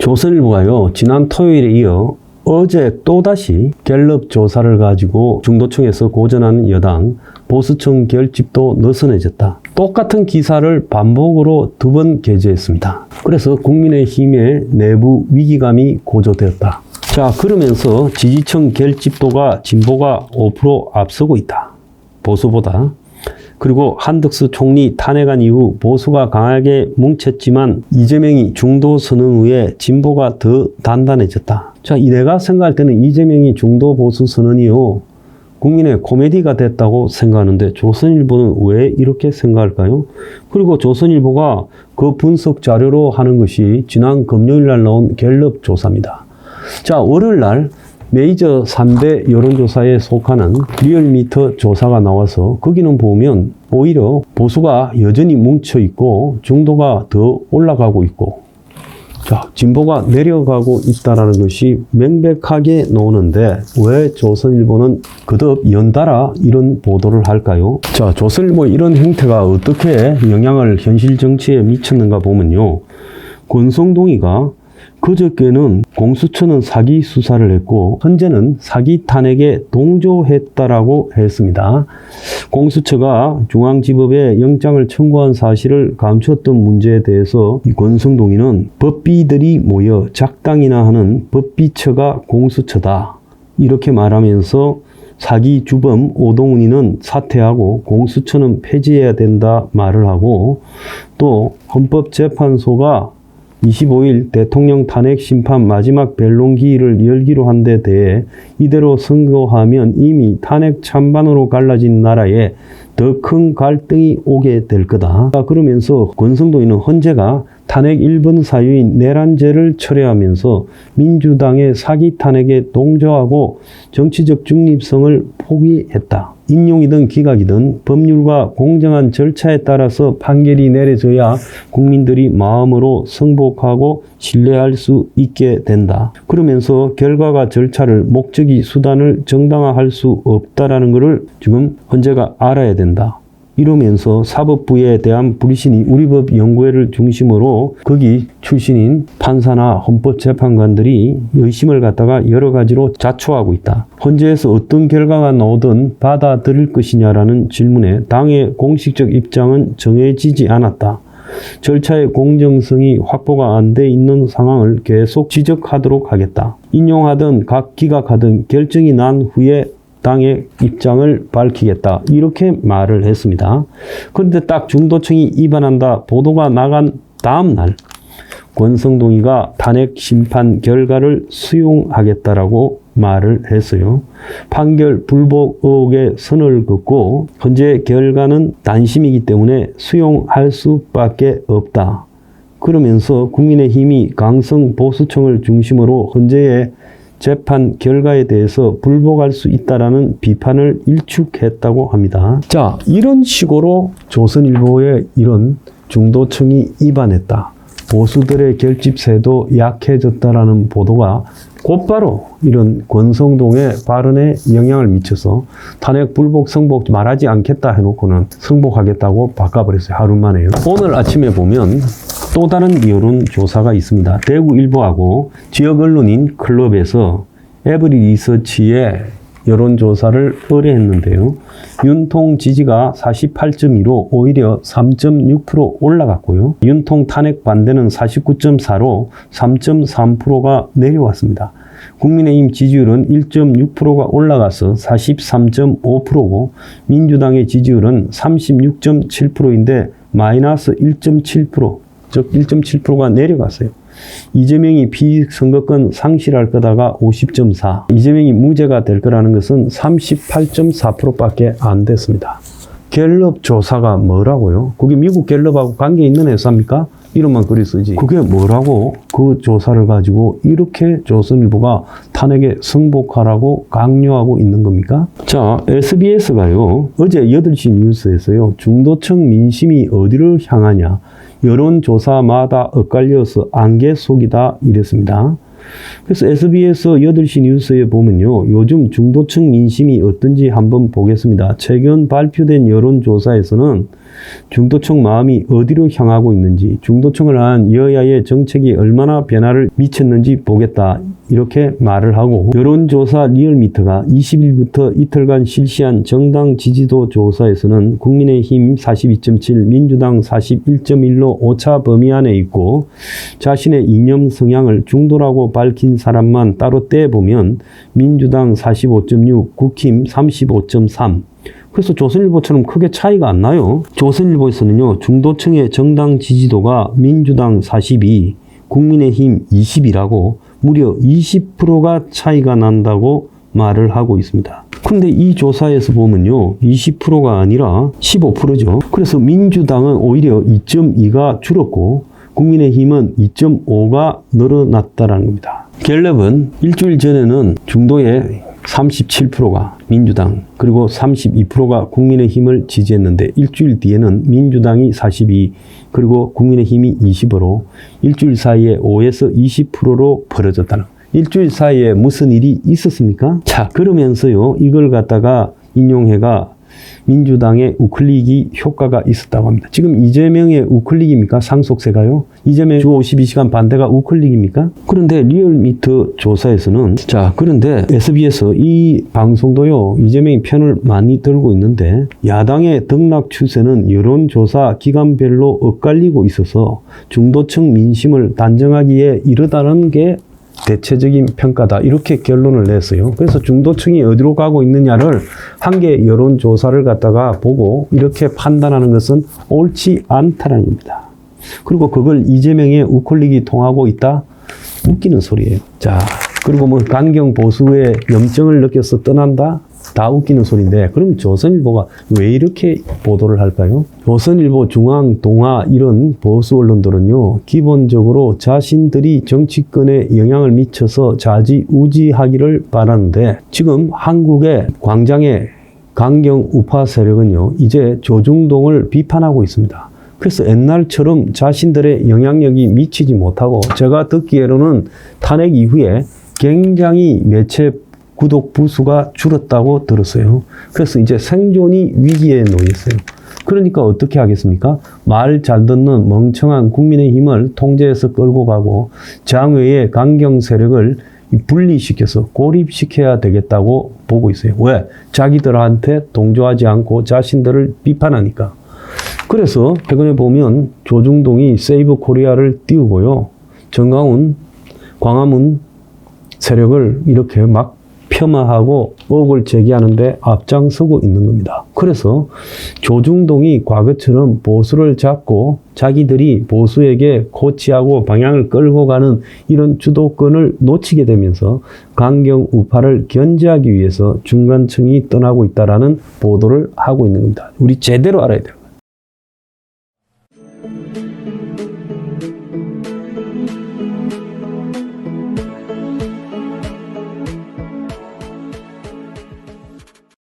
조선일보가요, 지난 토요일에 이어 어제 또다시 갤럽 조사를 가지고 중도층에서 고전하는 여당 보수층 결집도 느슨해졌다. 똑같은 기사를 반복으로 2번 게재했습니다. 그래서 국민의힘의 내부 위기감이 고조되었다. 자, 그러면서 지지층 결집도가 진보가 5% 앞서고 있다. 보수보다. 그리고 한덕수 총리 탄핵안 이후 보수가 강하게 뭉쳤지만 이재명이 중도 선언 후에 진보가 더 단단해졌다. 자, 내가 생각할 때는 이재명이 중도 보수 선언이요, 국민의 코미디가 됐다고 생각하는데 조선일보는 왜 이렇게 생각할까요? 그리고 조선일보가 그 분석 자료로 하는 것이 지난 금요일 날 나온 갤럽 조사입니다. 자, 월요일 날 메이저 3대 여론조사에 속하는 리얼미터 조사가 나와서 거기는 보면 오히려 보수가 여전히 뭉쳐있고 중도가 더 올라가고 있고, 자, 진보가 내려가고 있다는 것이 명백하게 나오는데 왜 조선일보는 거듭 연달아 이런 보도를 할까요? 자, 조선일보 이런 행태가 어떻게 영향을 현실 정치에 미쳤는가 보면요, 권성동이가 그저께는 공수처는 사기 수사를 했고 현재는 사기 탄핵에 동조했다라고 했습니다. 공수처가 중앙지법에 영장을 청구한 사실을 감췄던 문제에 대해서 권성동이는 법비들이 모여 작당이나 하는 법비처가 공수처다, 이렇게 말하면서 사기 주범 오동훈이는 사퇴하고 공수처는 폐지해야 된다 말을 하고, 또 헌법재판소가 25일 대통령 탄핵 심판 마지막 변론 기일을 열기로 한 데 대해 이대로 선고하면 이미 탄핵 찬반으로 갈라진 나라에 더 큰 갈등이 오게 될 거다. 그러면서 권성동이는 헌재가 탄핵 1번 사유인 내란죄를 철회하면서 민주당의 사기 탄핵에 동조하고 정치적 중립성을 포기했다. 인용이든 기각이든 법률과 공정한 절차에 따라서 판결이 내려져야 국민들이 마음으로 승복하고 신뢰할 수 있게 된다. 그러면서 결과가 절차를, 목적이 수단을 정당화할 수 없다라는 것을 지금 헌재가 알아야 된다. 이러면서 사법부에 대한 불신이 우리법 연구회를 중심으로 거기 출신인 판사나 헌법재판관들이 의심을 갖다가 여러 가지로 자초하고 있다. 헌재에서 어떤 결과가 나오든 받아들일 것이냐라는 질문에 당의 공식적 입장은 정해지지 않았다. 절차의 공정성이 확보가 안 돼 있는 상황을 계속 지적하도록 하겠다. 인용하든 기각하든 결정이 난 후에 당의 입장을 밝히겠다, 이렇게 말을 했습니다. 그런데 딱 중도층이 위반한다 보도가 나간 다음 날 권성동이가 탄핵 심판 결과를 수용하겠다라고 말을 했어요. 판결 불복 의혹에 선을 긋고 현재 결과는 단심이기 때문에 수용할 수밖에 없다. 그러면서 국민의힘이 강성 보수층을 중심으로 헌재의 재판 결과에 대해서 불복할 수 있다라는 비판을 일축했다고 합니다. 자, 이런 식으로 조선일보의 이런 중도층이 위반했다, 보수들의 결집세도 약해졌다라는 보도가 곧바로 이런 권성동의 발언에 영향을 미쳐서 탄핵 불복 승복 말하지 않겠다 해놓고는 승복하겠다고 바꿔버렸어요. 하루 만에요. 오늘 아침에 보면 또 다른 여론조사가 있습니다. 대구일보하고 지역 언론인 클럽에서 에브리 리서치의 여론조사를 의뢰했는데요. 윤통 지지가 48.2로 오히려 3.6% 올라갔고요. 윤통 탄핵 반대는 49.4로 3.3%가 내려왔습니다. 국민의힘 지지율은 1.6%가 올라가서 43.5%고 민주당의 지지율은 36.7%인데 마이너스 1.7%, 즉 1.7%가 내려갔어요. 이재명이 비선거권 상실할 거다가 50.4, 이재명이 무죄가 될 거라는 것은 38.4%밖에 안 됐습니다. 갤럽 조사가 뭐라고요? 그게 미국 갤럽하고 관계 있는 회사입니까? 이름만 그리 쓰지. 그게 뭐라고 그 조사를 가지고 이렇게 조선일보가 탄핵에 승복하라고 강요하고 있는 겁니까? 자, SBS가요, 어제 8시 뉴스에서요, 중도층 민심이 어디를 향하냐, 여론조사마다 엇갈려서 안개 속이다 이랬습니다. 그래서 SBS 8시 뉴스에 보면요, 요즘 중도층 민심이 어떤지 한번 보겠습니다. 최근 발표된 여론조사에서는 중도층 마음이 어디로 향하고 있는지, 중도층을 한 여야의 정책이 얼마나 변화를 미쳤는지 보겠다. 이렇게 말을 하고, 여론조사 리얼미터가 20일부터 이틀간 실시한 정당 지지도 조사에서는 국민의힘 42.7, 민주당 41.1로 오차 범위 안에 있고, 자신의 이념 성향을 중도라고 밝힌 사람만 따로 떼보면 민주당 45.6, 국힘 35.3. 그래서 조선일보처럼 크게 차이가 안 나요. 조선일보에서는요, 중도층의 정당 지지도가 민주당 42, 국민의힘 20이라고 무려 20%가 차이가 난다고 말을 하고 있습니다. 근데 이 조사에서 보면요, 20%가 아니라 15%죠. 그래서 민주당은 오히려 2.2가 줄었고 국민의힘은 2.5가 늘어났다는 겁니다. 갤럽은 일주일 전에는 중도의 37%가 민주당, 그리고 32%가 국민의힘을 지지했는데 일주일 뒤에는 민주당이 42, 그리고 국민의힘이 20으로 일주일 사이에 5에서 20%로 벌어졌다는 거예요. 일주일 사이에 무슨 일이 있었습니까? 자, 그러면서요, 이걸 갖다가 인용해가 민주당의 우클릭이 효과가 있었다고 합니다. 지금 이재명의 우클릭입니까? 상속세가요? 이재명 주 52시간 반대가 우클릭입니까? 그런데 리얼미터 조사에서는, 자, 그런데 SBS 이 방송도요, 이재명의 편을 많이 들고 있는데 야당의 등락 추세는 여론조사 기간별로 엇갈리고 있어서 중도층 민심을 단정하기에 이르다는 게 대체적인 평가다. 이렇게 결론을 냈어요. 그래서 중도층이 어디로 가고 있느냐를 한 개 여론조사를 갖다가 보고 이렇게 판단하는 것은 옳지 않다는 겁니다. 그리고 그걸 이재명의 우클릭이 통하고 있다? 웃기는 소리예요. 자, 그리고 뭐 강경 보수의 염증을 느껴서 떠난다? 다 웃기는 소리인데, 그럼 조선일보가 왜 이렇게 보도를 할까요? 조선일보, 중앙, 동아 이런 보수 언론들은요, 기본적으로 자신들이 정치권에 영향을 미쳐서 좌지우지하기를 바라는데, 지금 한국의 광장의 강경 우파 세력은요, 이제 조중동을 비판하고 있습니다. 그래서 옛날처럼 자신들의 영향력이 미치지 못하고, 제가 듣기에는 탄핵 이후에 굉장히 매체 구독 부수가 줄었다고 들었어요. 그래서 이제 생존이 위기에 놓였어요. 그러니까 어떻게 하겠습니까? 말 잘 듣는 멍청한 국민의힘을 통제해서 끌고 가고 장외의 강경 세력을 분리시켜서 고립시켜야 되겠다고 보고 있어요. 왜? 자기들한테 동조하지 않고 자신들을 비판하니까. 그래서 최근에 보면 조중동이 세이브 코리아를 띄우고요, 정강훈, 광화문 세력을 이렇게 막 폄하하고 의혹을 제기하는데 앞장서고 있는 겁니다. 그래서 조중동이 과거처럼 보수를 잡고 자기들이 보수에게 코치하고 방향을 끌고 가는 이런 주도권을 놓치게 되면서 강경 우파를 견제하기 위해서 중간층이 떠나고 있다는 보도를 하고 있는 겁니다. 우리 제대로 알아야 돼요.